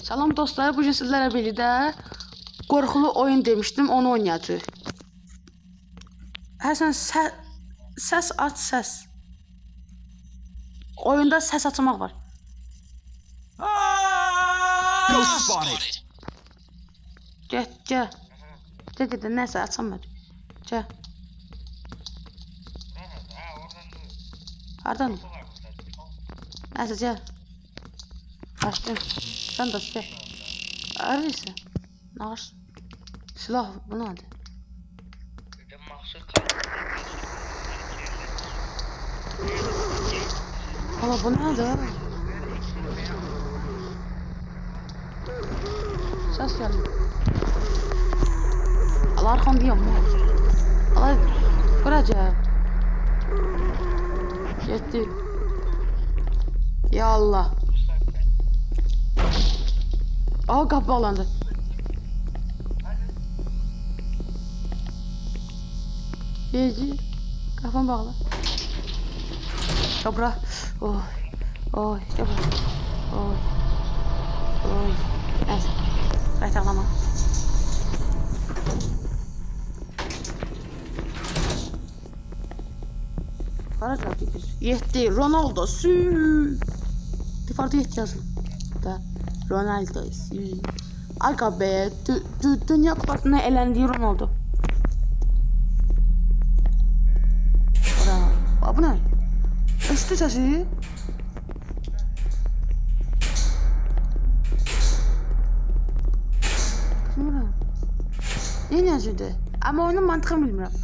Salam dostlar, bugün sizlərlə birlikdə qorxulu oyun demişdim, onu oynayacağıq. Həsən səs aç, səs. Oyunda səs açmaq var. Ghost spotted. Gəl. Gəl, nəsə açamadım. Gəl. Hardan? Nəsə gəl. Açdım. Sən də gəl. Arayırsa. Nağış. Silah, bu nədir? Hala, bu nədir? Səs gəldi. Allah arxandayım. Allah, bura gəl. Getdi. Ya Allah. Aa, qapı bağlandı. Gezi. Qapını bağla. Çabra. Oy. Çabra. Oy. Neyse. Qaytarlama. Para çarptı. 7. Ronaldo. Defarda 7 yazın. Da. Ronaldo. Aga be. Dünya kupasına elendiği Ronaldo. Bu ne? Üstü sesi. Bilmiyorum. Ne yazıyordu? Ama onun mantığını bilmiyorum.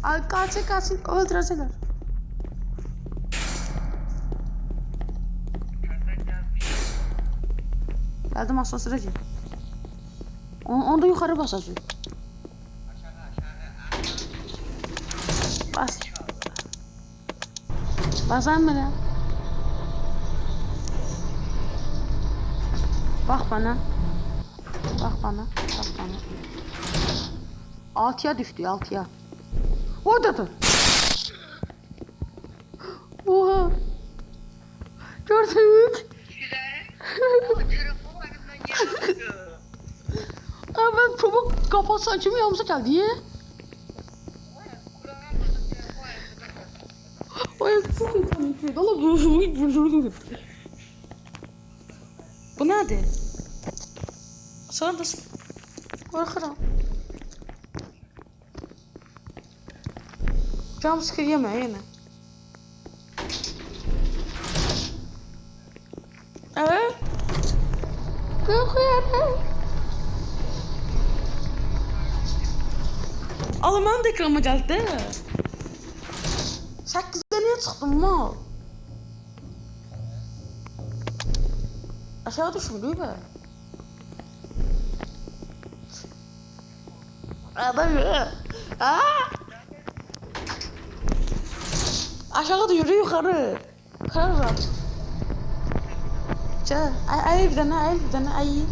Ay kaçın öldürecekler. Geldim asansöre. Onda yukarı basacağım. Bas. Basan mı lan? Bak bana. 6'ya düştü, 6'ya. Oradadır. Oha. Gördün mü? Ben çabuk kafası açımı yağmasa geldi ya. Bu nedir? Sonra da korkarım. Cam sıkı yeme. Evet. Korkuyorum. Alman da ekranıma geldi. 8'de niye çıktım mal? Aşağı düşmüyor be. Adam ya. Aşağı da yürü yukarı. Yukarı rahat. Çal. Ay bir tane. Ay.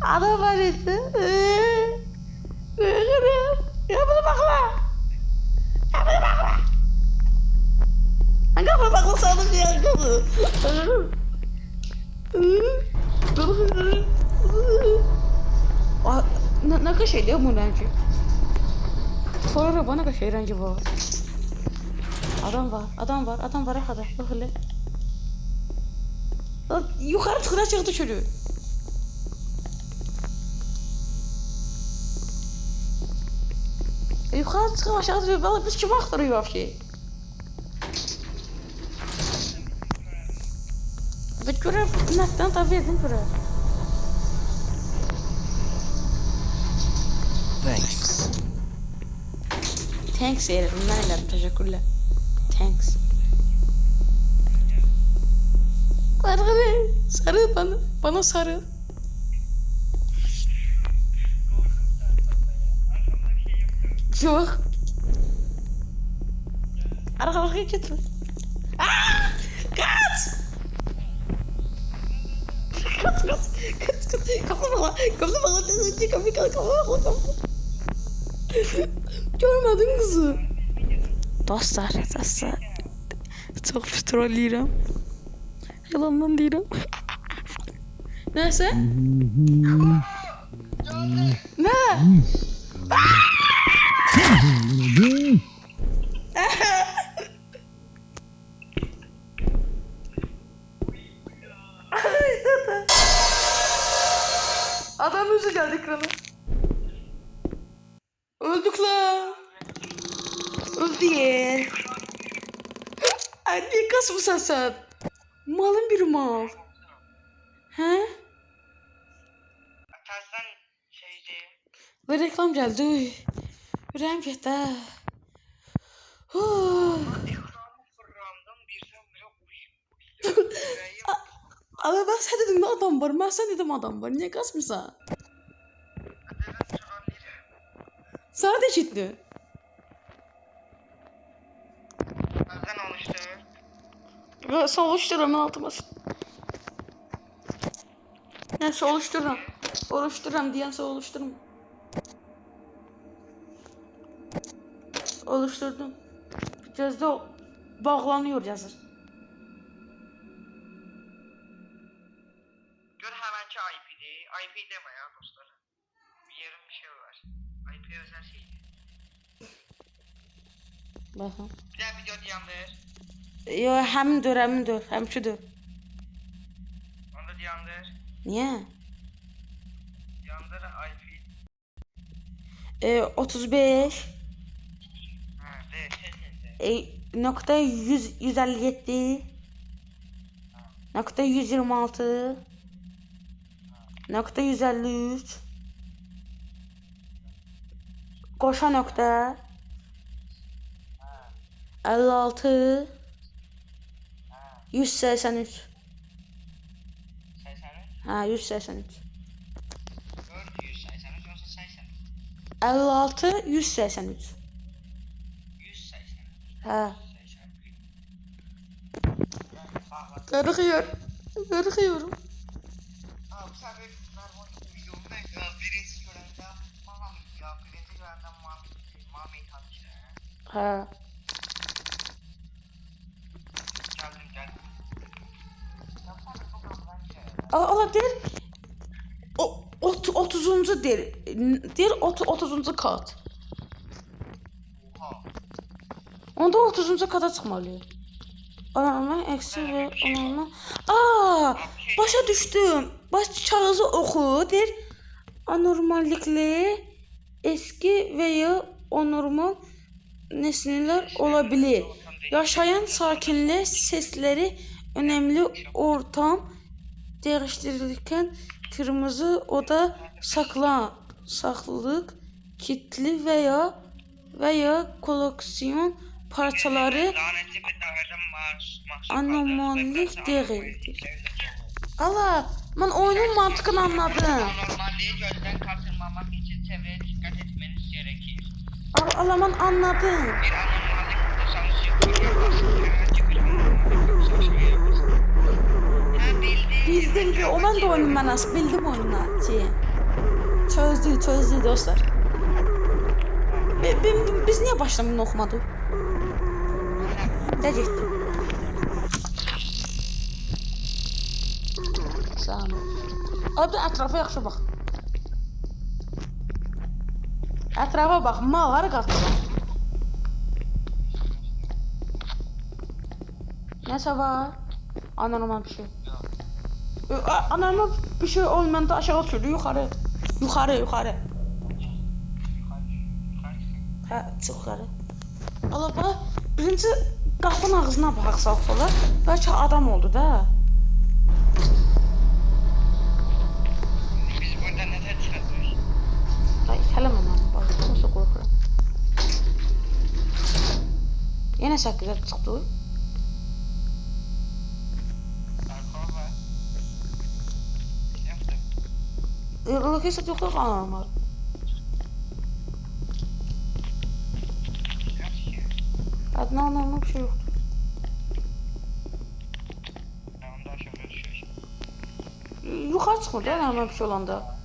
Adam var işte. Ya bunu bakla. Kapı bakla sandım ya kapı. Ne kadar şey diyor bu renci? Sonra bana kadar şey renci var. Adam var arkada. Bakılı. Yukarı çıktı çocuğu. Yukarı çıkıp aşağı duruyor. Vallahi biz kim aktarıyor bir şey? Evet görev netten tabi edin görev. Thanks yerim. Ben elədim. Teşekkürler. Thanks. Sarıl bana. Bana sarıl. Yok. Arkaya gitme. Kaç! Kapı bana tezeci kapı. Görmedin kızı. Dostlar. Çok pis trolləyirəm. Yalandan deyirəm. Neyse. Ne? Adam yüzü geldi ekrana. Öldük la. Öldü ya. Anne kasmışsın sen. Malın bir mal. He? Tersten şeydi. Ve reklam geldi. Uy. Yüreğim gitti. Huh. Ekranı fırlandım birden-birə uyuyum. Ama ben sen dedim ne adam var? Ben sen dedim adam var. Niye kasmışsın? Sana da eşitli. Nereden oluştu? Ve soluşturam ben altıma. Ne soluşturam. Oluşturam diyense oluşturum. Oluşturdum. Gözde bağlanıyor yazır. Gör hemenki IP'di. IP deme ya dostlar. Bir yerim bir şey var. IP özel şeydi. Bakın. Bir daha video diyandır. Yo həmindir, həmçüdür. Onu da diyandır. Niye? Diyandır IP. 35 Ha de sesinde. nokta 157 nokta 126 nokta 153 koşa nokta 56 183 Sesini. ha 183 400 sesini yoksa sesini. 56 183 100 sesini. ha Sesini. Görüyorum. Abi sen bir vermon videomu ne ya birinci görevde Mami ya birinci görevde Mami tanıştı. Ha Geldim. Allah der o 30. der 30. kat. Oha. Onda 30. kata çıxmalı. Anama eksi ve anama. Aa, başa düşdüm. Baş kağızı oxu der. Anormallikli eski veya anormal nesneler olabilir. Yaşayan sakinler sesleri önemli ortam değiştirilirken kırmızı oda saklılık kitli veya koleksiyon parçaları Lanetli bir daireden mahsul anormallik değildir. Allah, ben oyunun mantığını anladım. Anormalliği gözden kaçırmamak için çevreye dikkat etmeniz gerekir. Allah, ben anladım. Bir anormallik bulursanız yukarıya herhangi bir anormallik şaşmayabilirsiniz. Ha bildim. Bildim, o ben de oyunun mənası, bildim oyunun şeyi. Çözdük dostlar. Biz niye başlamını okumadık? Ne getdim? Sağ ol. Abi ətrafa yaxşı bax. Ətrafa bax, malları qaçırlar. Nəsə var? Anormal bir şey. Anormal bir şey olmayanda aşağı düşürdü, yuxarı. Hə, çıx yuxarı. Allah bax, birinci qapının ağzına baxaq sağ sola. Bəlkə adam oldu da. Biz burada neler çıkartıyoruz? Ay, hələ mənəm, bax, nasıl qorxuram. Yenə 8-ə çıxdı. Alkol var. Yaptım. Lokasiya yoxdur, anormal. Adına anormal bir şey yoxdur. Ben onda aşağı düşüyoruz. yukarı çıxmır da hemen bir şey olanda.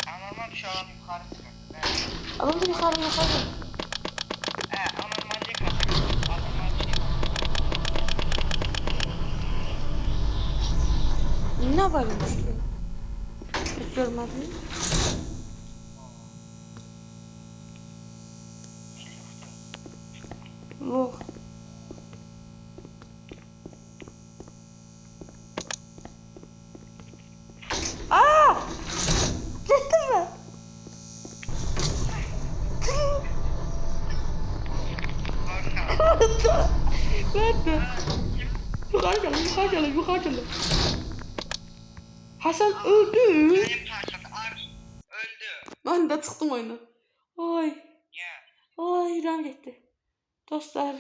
Anormal bir şey olan yukarı çıkıyor. Evet. Adam da yukarı. Anormal değil mi? Anormal bir şey. Ne varmış ki? Hiç görmedim. Yok. Aa! Gitti mi? Nerede? Yukarı gelin. Hasan öldü. Benim parçalı abi öldü. Ben de çıktım oyuna. Ay, Ya. ay, İrem gitti. Dostlar,